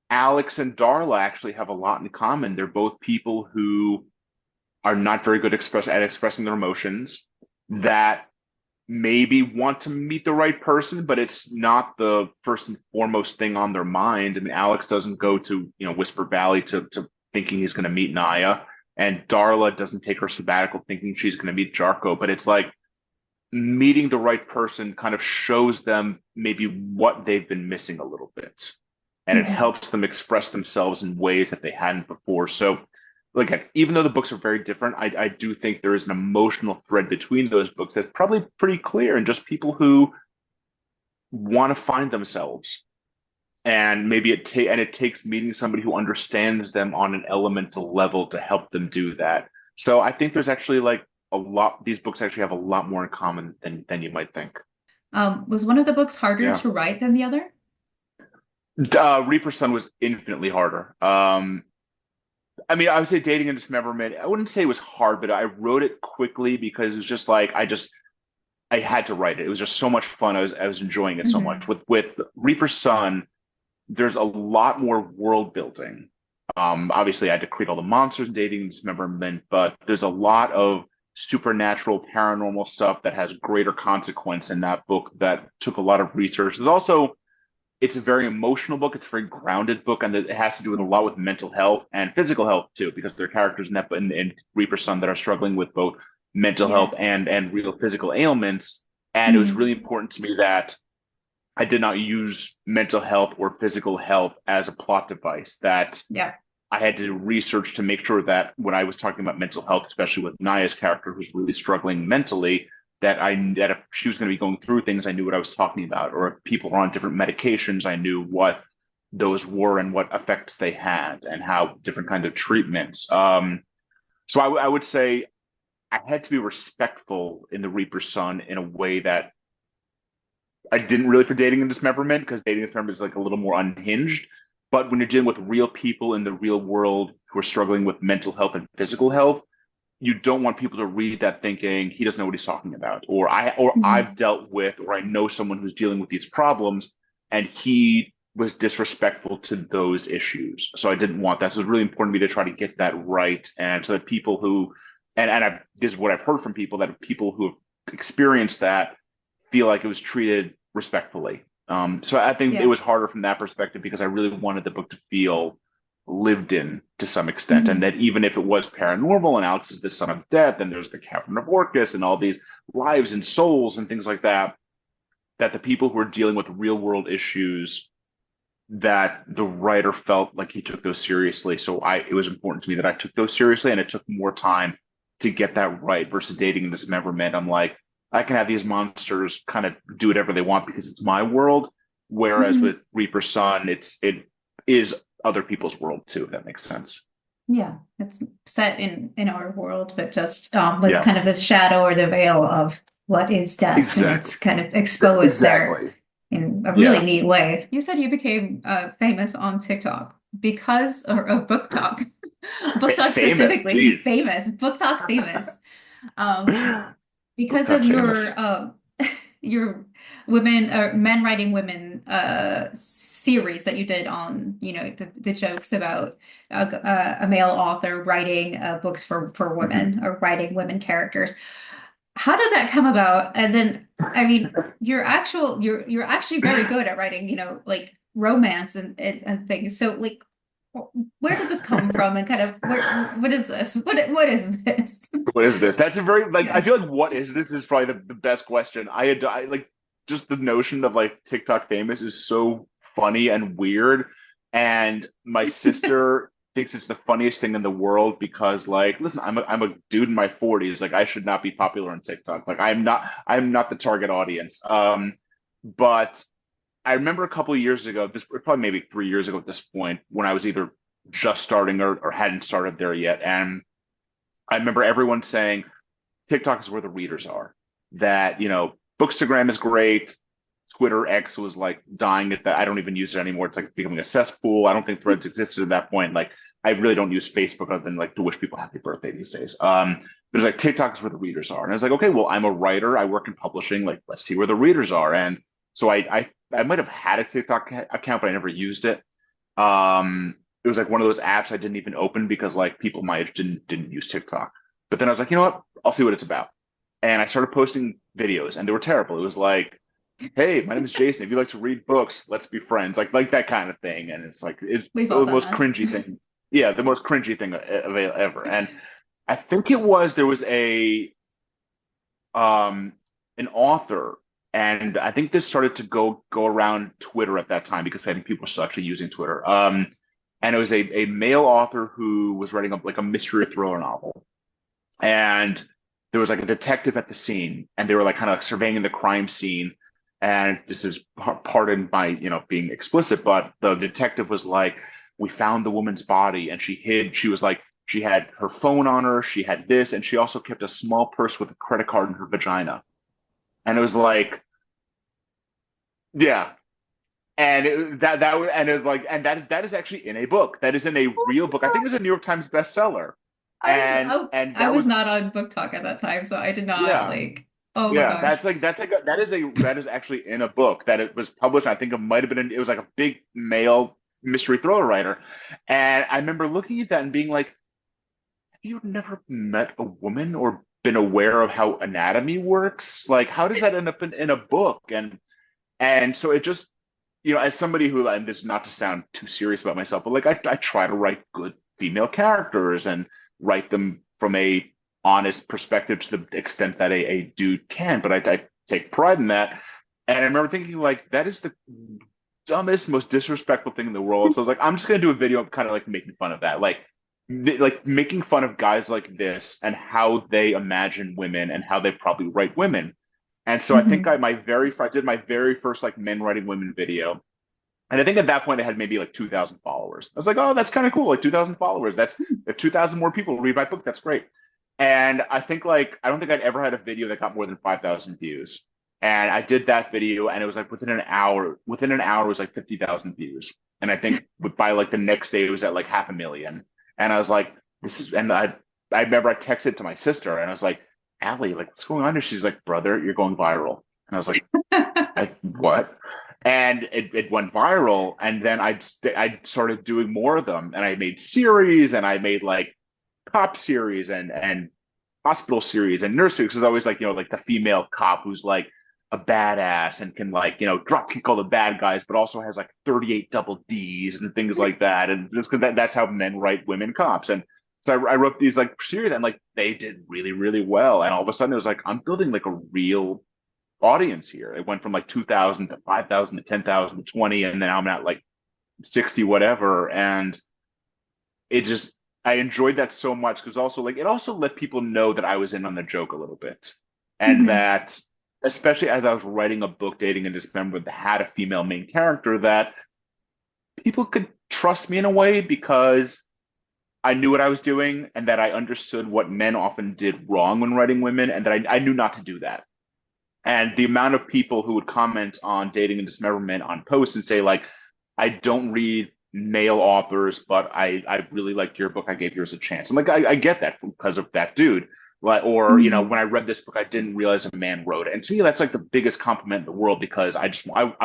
Alex and Darla actually have a lot in common. They're both people who are not very good at expressing their emotions, that maybe want to meet the right person, but it's not the first and foremost thing on their mind. I mean, Alex doesn't go to, Whisper Valley to thinking he's going to meet Naya, and Darla doesn't take her sabbatical thinking she's going to meet Jarko. But it's like meeting the right person kind of shows them maybe what they've been missing a little bit, and it Mhm. helps them express themselves in ways that they hadn't before. So like even though the books are very different, I do think there is an emotional thread between those books that's probably pretty clear, and just people who want to find themselves. And maybe it takes meeting somebody who understands them on an elemental level to help them do that. So I think there's actually like a lot, these books actually have a lot more in common than you might think. Was one of the books harder Yeah. to write than the other? Reaper Sun was infinitely harder. I mean, I would say Dating and Dismemberment, I wouldn't say it was hard, but I wrote it quickly because it was just like I had to write it. It was just so much fun. I was enjoying it so much. Hmm. With Reaper Sun, there's a lot more world building. Obviously, I had to create all the monsters in Dating and Dismemberment, but there's a lot of supernatural, paranormal stuff that has greater consequence in that book that took a lot of research. There's also it's a very emotional book. It's a very grounded book, and it has to do with a lot with mental health and physical health too, because there are characters in Reaper Sun that are struggling with both mental health Yes. and real physical ailments. And it was Hmm. really important to me that I did not use mental health or physical health as a plot device. That Yeah. I had to research to make sure that when I was talking about mental health, especially with Naya's character who's really struggling mentally, that if she was going to be going through things, I knew what I was talking about, or if people were on different medications, I knew what those were and what effects they had and how different kinds of treatments. So I would say I had to be respectful in the Reaper's Son in a way that I didn't really for Dating and Dismemberment, because Dating and Dismemberment is like a little more unhinged. But when you're dealing with real people in the real world who are struggling with mental health and physical health, you don't want people to read that thinking he doesn't know what he's talking about, or I've Hmm. dealt with, or I know someone who's dealing with these problems, and he was disrespectful to those issues. So I didn't want that. So it was really important to me to try to get that right. And so that people who, this is what I've heard from people, that people who have experienced that feel like it was treated respectfully. So I think it Yeah. was harder from that perspective because I really wanted the book to feel lived in to some extent. And Mhm. that even if it was paranormal and Alex is the son of death and there's the Cavern of Orcus and all these lives and souls and things like that, that the people who are dealing with real world issues, that the writer felt like he took those seriously. So it was important to me that I took those seriously, and it took more time to get that right versus dating and Dismemberment. I'm like, I can have these monsters kind of do whatever they want because it's my world. Whereas Mhm. with Reaper's Son, it is other people's world too, if that makes sense. Yeah, it's set in our world, but just with Yeah, kind of the shadow or the veil of what is death, and exactly. it's kind of exposed there Exactly. in a really Yeah. neat way. You said you became famous on TikTok because of Book Talk. Book Talk Famous. specifically, Jeez. famous. Book Talk famous. Um, Book because talk of famous. your women or men writing women series that you did on the jokes about a male author writing books for Mhm. women or writing women characters. How did that come about? And then I mean you're actually very good at writing, like romance and things. So like where did this come from, and kind of what is this? What is this? What is this? That's a very like I Yeah. feel like what is this is probably the best question. I like just the notion of like TikTok famous is so funny and weird. And my sister thinks it's the funniest thing in the world because like listen, I'm a dude in my 40s. Like I should not be popular on TikTok. Like I'm not the target audience. But I remember a couple of years ago, this probably maybe 3 years ago at this point, when I was either just starting or hadn't started there yet. And I remember everyone saying TikTok is where the readers are. That, Bookstagram is great. Twitter X was like dying at that. I don't even use it anymore. It's like becoming a cesspool. I don't think threads existed at that point. Like I really don't use Facebook other than like to wish people happy birthday these days. But it's like TikTok is where the readers are. And I was like, okay, well, I'm a writer. I work in publishing. Like, let's see where the readers are. And so I might have had a TikTok account, but I never used it. It was like one of those apps I didn't even open because like people my age didn't use TikTok. But then I was like, you know what? I'll see what it's about. And I started posting videos, and they were terrible. It was like, hey, my name is Jason. If you like to read books, let's be friends. Like that kind of thing. And it's like it's We've all the done most that. cringy thing. Yeah, the most cringy thing ever. And I think there was um an author, and I think this started to go around Twitter at that time because I think people were still actually using Twitter. And it was a male author who was writing like a mystery thriller novel, and there was like a detective at the scene, and they were like kind of surveying the crime scene. And this is pardoned by being explicit, but the detective was like, "We found the woman's body, and she hid. She was like, she had her phone on her, she had this, and she also kept a small purse with a credit card in her vagina." And it was like, yeah. And it was like, and that is actually in a book. That is in a real book. I think it was a New York Times bestseller. And I that was was not on Book Talk at that time, so I did not yeah. like. Oh my Yeah, gosh. that is actually in a book that it was published. I think it might have been it was like a big male mystery thriller writer, and I remember looking at that and being like, "Have you never met a woman or been aware of how anatomy works? Like, how does that end up in a book?" And so it just as somebody who, and this is not to sound too serious about myself, but like I try to write good female characters and write them from a honest perspective to the extent that a dude can, but I take pride in that. And I remember thinking like that is the dumbest, most disrespectful thing in the world. So I was like, I'm just gonna do a video of kind of like making fun of that, like making fun of guys like this and how they imagine women and how they probably write women. And so I think Mhm. I did my very first like men writing women video. And I think at that point I had maybe like 2,000 followers. I was like, oh, that's kind of cool. Like 2,000 followers. That's if 2,000 more people read my book, that's great. And I think like I don't think I'd ever had a video that got more than 5,000 views. And I did that video, and it was like within an hour it was like 50,000 views. And I think by like the next day it was at like 500,000. And I was like, this is, and I remember I texted to my sister, and I was like, Allie, like what's going on here? She's like, brother, you're going viral. And I was like, what? and it went viral. And then I started doing more of them, and I made series, and I made like cop series and hospital series and nurse series. Because I always like like the female cop who's like a badass and can like drop kick all the bad guys, but also has like 38 double D's and things like that. And just because that's how men write women cops. And so I wrote these like series, and like they did really really well. And all of a sudden it was like I'm building like a real audience here. It went from like 2,000 to 5,000 to 10,000 to 20, and then I'm at like 60 whatever. And it just I enjoyed that so much because also like it also let people know that I was in on the joke a little bit, and Mhm. that especially as I was writing a book, Dating in Dismember, that had a female main character, that people could trust me in a way because I knew what I was doing, and that I understood what men often did wrong when writing women, and that I knew not to do that. And the amount of people who would comment on Dating and Dismemberment on posts and say like, I don't read male authors, but I really liked your book. I gave yours a chance. And like I get that because of that dude. Like, or Mhm. when I read this book, I didn't realize a man wrote it. And to me, that's like the biggest compliment in the world, because I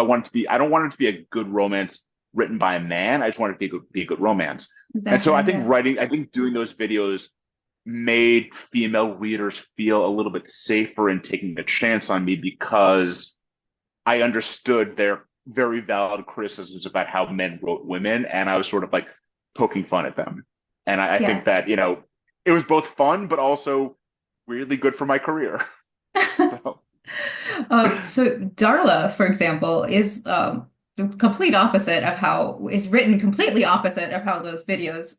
want it to be, I don't want it to be a good romance written by a man. I just want it to be a good romance. And so Exactly. I think Yeah. writing, I think doing those videos made female readers feel a little bit safer in taking a chance on me, because I understood their very valid criticisms about how men wrote women, and I was sort of like poking fun at them. And I think Yeah. that, it was both fun, but also weirdly good for my career. So, So Darla, for example, is the complete opposite of how is written completely opposite of how those videos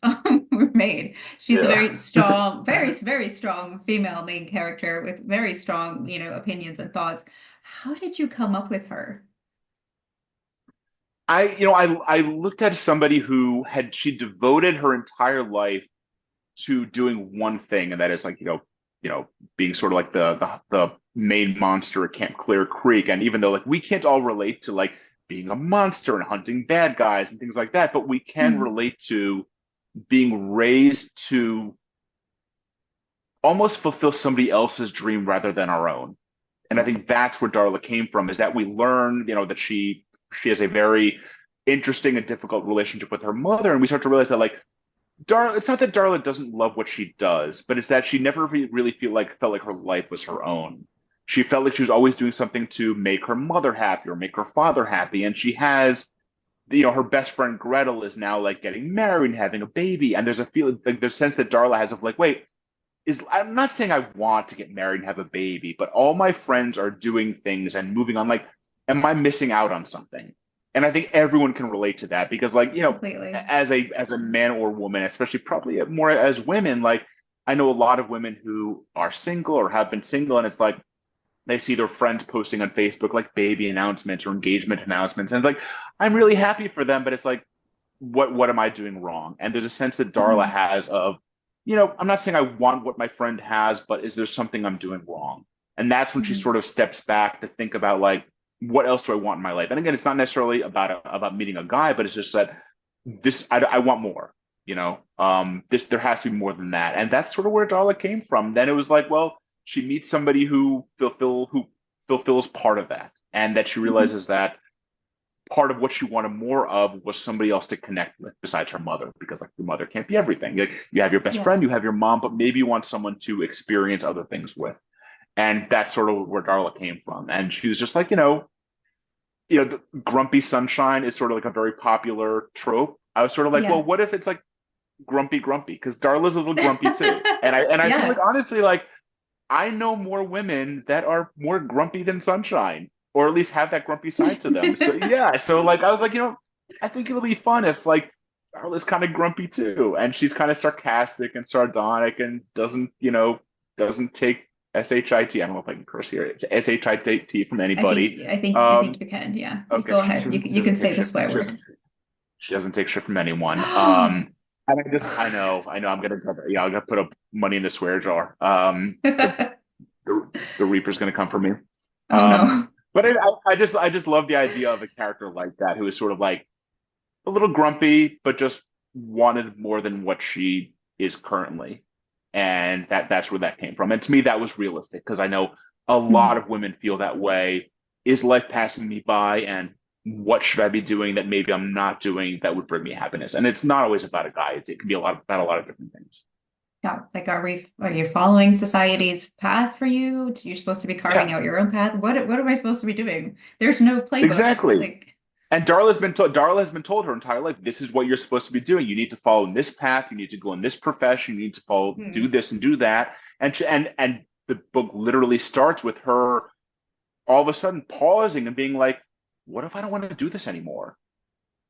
were made. She's a yeah. very strong, very strong female main character with very strong, opinions and thoughts. How did you come up with her? I looked at somebody who she devoted her entire life to doing one thing, and that is like, being sort of like the main monster at Camp Clear Creek. And even though like we can't all relate to like being a monster and hunting bad guys and things like that, but we can Mhm. relate to being raised to almost fulfill somebody else's dream rather than our own. And I Yeah. think that's where Darla came from, is that we learned, that she has a very interesting and difficult relationship with her mother, and we start to realize that like Darla, it's not that Darla doesn't love what she does, but it's that she never really felt like her life was her own. She felt like she was always doing something to make her mother happy or make her father happy. And she has, her best friend Gretel is now like getting married and having a baby. And there's a feeling, like there's a sense that Darla has of like, wait, I'm not saying I want to get married and have a baby, but all my friends are doing things and moving on. Like, am I missing out on something? And I think everyone can relate to that, because, like, Completely. as a man or woman, especially probably more as women, like I know a lot of women who are single or have been single, and it's like they see their friends posting on Facebook like baby announcements or engagement announcements, and it's like I'm really happy for them, but it's like what am I doing wrong? And there's a sense that Darla Mhm. has of, I'm not saying I want what my friend has, but is there something I'm doing wrong? And that's when she Mhm. sort of steps back to think about like, what else do I want in my life? And again, it's not necessarily about meeting a guy, but it's just that I want more. This there has to be more than that, and that's sort of where Darla came from. Then it was like, well, she meets somebody who fulfills part of that, and that she Mhm. realizes that part of what she wanted more of was somebody else to connect with besides her mother, because like your mother can't be everything. Like, you have your best Yeah. friend, you have your mom, but maybe you want someone to experience other things with. And that's sort of where Darla came from. And she was just like, the grumpy sunshine is sort of like a very popular trope. I was sort of like, well, Yeah. what if it's like grumpy grumpy? Because Darla's a little grumpy too. And I feel like Yeah. honestly, like I know more women that are more grumpy than Sunshine, or at least have that grumpy side to them. So yeah, so like I was like, I think it'll be fun if like Darla's kind of grumpy too, and she's kind of sarcastic and sardonic, and doesn't take shit. I don't know if I can curse here. Shit from I think anybody. I think I think Um, you can. Yeah. You okay, go ahead. You she you can doesn't say take the shit. swear word. She doesn't take shit from anyone. And I know, I'm gonna put up money in the swear jar. The Reaper's going to come for me. Oh Um, no. but I just love the idea of a character like that, who is sort of like a little grumpy, but just wanted more than what she is currently, and that's where that came from. And to me, that was realistic, because I know a lot Mhm. of women feel that way. Is life passing me by? And what should I be doing that maybe I'm not doing that would bring me happiness? And it's not always about a guy. It can be a lot about a lot of different things. Yeah, like are you following society's path for you? You're supposed to be carving Yeah, out your own path. What am I supposed to be doing? There's no playbook. exactly. Like, And Darla has been told her entire life, this is what you're supposed to be doing. You need to follow in this path. You need to go in this profession. You need to follow, do hmm, this and do that. And the book literally starts with her all of a sudden pausing and being like, what if I don't want to do this anymore?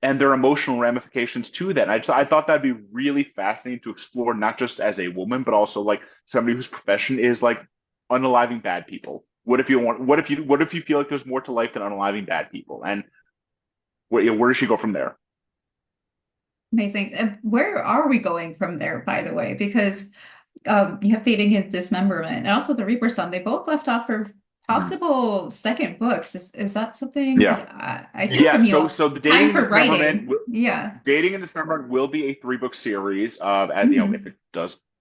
And there are emotional ramifications to that. And I thought that'd be really fascinating to explore, not just as a woman, but also like somebody whose profession is like unaliving bad people. What if you feel like there's more to life than unaliving bad people? And where does she go from there? amazing. Where are we going from there, by the way? Because you have Dating His Dismemberment and also The Reaper Son. They both left off for Mhm. possible second books. Is that something? Because Yeah. I hear Yeah, from you so all so the time for writing. Yeah. Dating and Dismemberment will be a 3 book series. As you know, Hmm.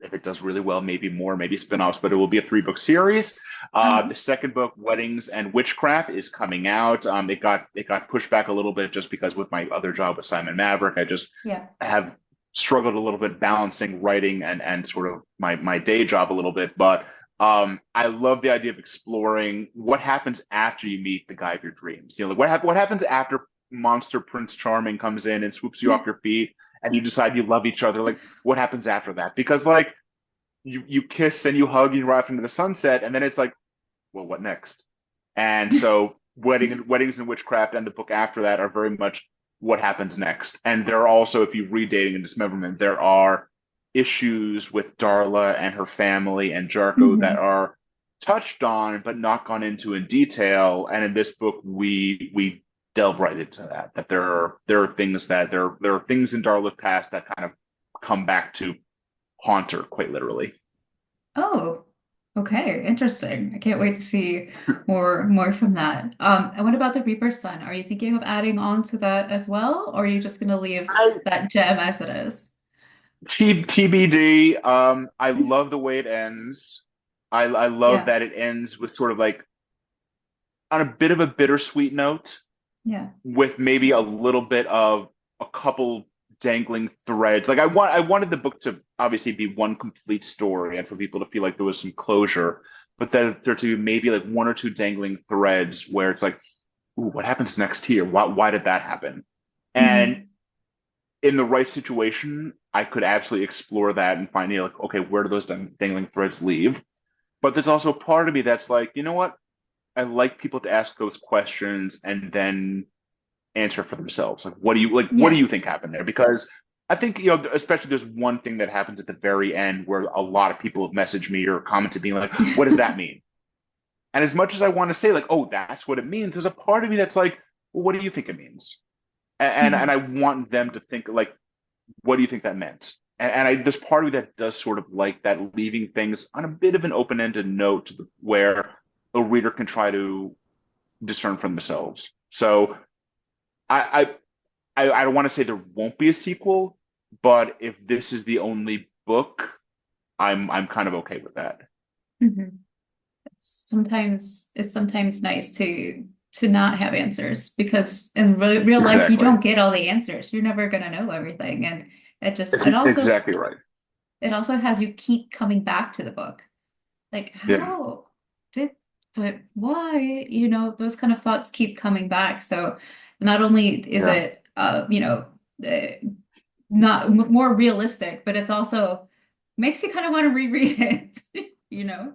if it does really well, maybe more, maybe spin-offs, but it will be a 3 book series. Uh, The second book, Weddings and Witchcraft, is coming out. It got pushed back a little bit just because with my other job with Simon Maverick, I just yeah. have struggled a little bit balancing writing and sort of my day job a little bit. But I love the idea of exploring what happens after you meet the guy of your dreams. Like what happens after monster Prince Charming comes in and swoops you Yeah. off your feet and you decide you love each other. Like what happens after that? Because like you kiss and you hug and you ride off into the sunset, and then it's like, well, what next? And so weddings and witchcraft and the book after that are very much what happens next. And there are also, if you read Dating and Dismemberment, there are issues with Darla and her family and Jarko that Hmm. are touched on but not gone into in detail. And in this book, we delve right into that. That there are things in Darla's past that kind of come back to haunt her, quite literally. Oh, okay. Interesting. I can't wait to see more from that. And what about the Reaper Sun? Are you thinking of adding on to that as well, or are you just gonna leave I that gem as it is? TBD. I love the way it ends. I love Yeah. that it ends with sort of like on a bit of a bittersweet note, Yeah. with maybe a little bit of a couple dangling threads. Like I wanted the book to obviously be one complete story and for people to feel like there was some closure, but that there to be maybe like one or two dangling threads where it's like, ooh, what happens next here? Why did that happen? And Hmm. in the right situation, I could absolutely explore that and find, like, okay, where do those dangling threads leave? But there's also a part of me that's like, you know what? I like people to ask those questions and then answer for themselves. Like, what do you think Yes. happened there? Because I think, especially there's one thing that happens at the very end where a lot of people have messaged me or commented being like, what does that mean? And as much as I want to say, like, oh, that's what it means, there's a part of me that's like, well, what do you think it means? And Hmm. I want them to think like, what do you think that meant? And there's part of me that does sort of like that, leaving things on a bit of an open-ended note where a reader can try to discern for themselves. So I I don't want to say there won't be a sequel, but if this is the only book, I'm kind of okay with that. Hmm. It's sometimes nice to not have answers because in real life you Exactly. don't get all the answers. You're never gonna know everything, and It's exactly right. it also has you keep coming back to the book. Like, Yeah. how did, but why? Those kind of thoughts keep coming back. So not only is Yeah. it, uh, not more realistic, but it's also makes you kind of want to reread it, you know?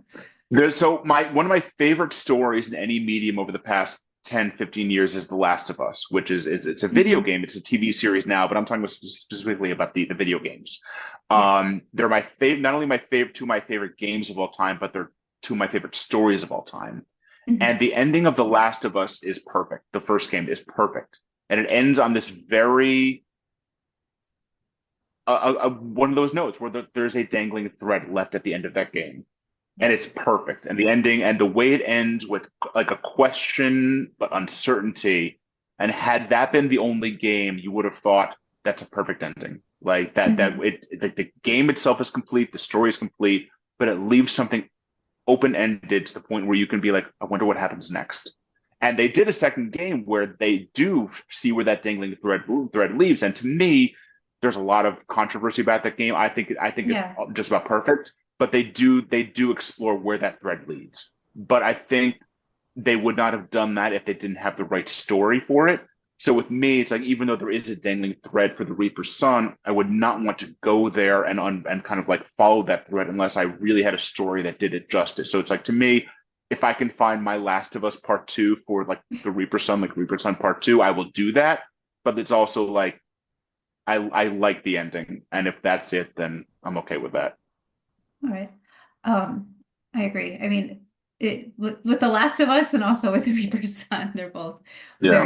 There's so my one of my favorite stories in any medium over the past 10, 15 years is The Last of Us, which is it's a video Hmm. game. It's a TV series now, but I'm talking about specifically about the video games. Yes. They're my favorite, not only my favorite, two of my favorite games of all time, but they're two of my favorite stories of all time. And Hmm. the ending of The Last of Us is perfect. The first game is perfect. And it ends on this very one of those notes where there's a dangling thread left at the end of that game, and it's Yes. perfect. And the ending and the way it ends with like a question but uncertainty. And had that been the only game, you would have thought that's a perfect ending. Like Hmm. the game itself is complete, the story is complete, but it leaves something open ended to the point where you can be like, I wonder what happens next. And they did a second game where they do see where that dangling thread leads. And to me, there's a lot of controversy about that game. I think it's Yeah. just about perfect, but they do explore where that thread leads. But I think they would not have done that if they didn't have the right story for it. So with me, it's like even though there is a dangling thread for the Reaper's son, I would not want to go there and kind of like follow that thread unless I really had a story that did it justice. So it's like to me, if I can find my Last of Us Part Two for like the Reaper's son, like Reaper's son Part Two, I will do that. But it's also like I like the ending, and if that's it, then I'm okay with that. All right. Um, I agree. I mean, with The Last of Us and also with The Reaper's Son, they're both Yeah.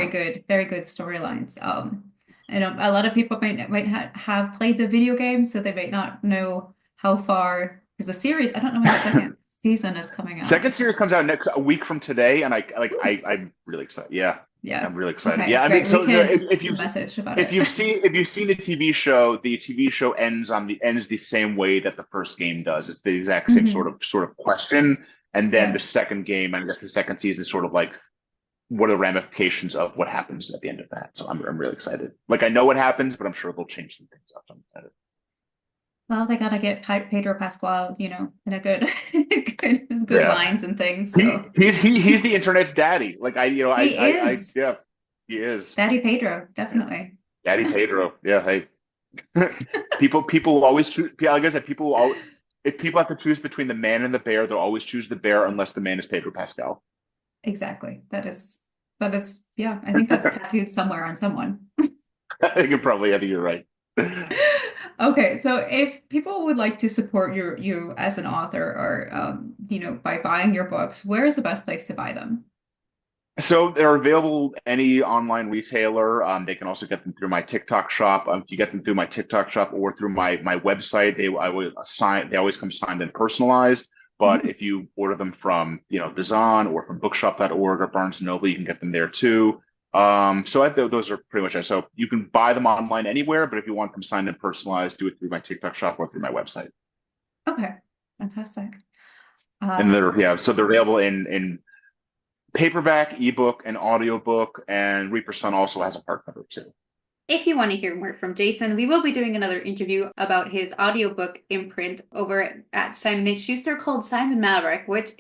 very good storylines. I know a lot of people might have played the video games, so they might not know how far, because the series, I don't know when the second season is coming out. Second series comes out next a week from today, and Ooh. I'm really excited. Yeah, Yeah. I'm really excited. Okay, Yeah, I mean, great. We so can if you've message about if it. you've seen the TV show ends the same way that the first game does. It's the exact same Hmm. sort of question, and then the Yeah. second game, I guess the second season is sort of like what are the ramifications of what happens at the end of that. So I'm really excited. Like I know what happens, but I'm sure they'll change some things up. So I'm excited. Well, they gotta get Pedro Pascal, in a good, good Yeah, lines and things. So he's the internet's daddy. Like he I is yeah, he is. Daddy Pedro, Yeah. definitely. Daddy Pedro. Yeah, hey. People will always choose. Like I said, people will always, if people have to choose between the man and the bear, they'll always choose the bear unless the man is Pedro Pascal. Exactly. That is, yeah, I think that's tattooed somewhere on someone. I think it probably. I think you're right. Okay, so if people would like to support you as an author or by buying your books, where is the best place to buy them? So they're available any online retailer. They can also get them through my TikTok shop. If you get them through my TikTok shop or through my website, I will assign. They always come signed and personalized. But Mhm. if you order them from the Zon or from Bookshop.org or Barnes and Noble, you can get them there too. So those are pretty much it. So you can buy them online anywhere, but if you want them signed and personalized, do it through my TikTok shop or through my website. Okay, fantastic. And Um, they're available in paperback, ebook, and audiobook, and Reaper Sun also has a hardcover too. If you want to hear more from Jason, we will be doing another interview about his audiobook imprint over at Simon & Schuster called Simon Maverick, which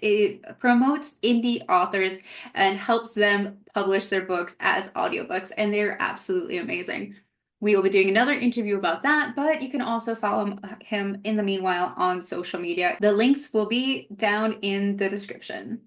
promotes indie authors and helps them publish their books as audiobooks, and they're absolutely amazing. We will be doing another interview about that, but you can also follow him in the meanwhile on social media. The links will be down in the description.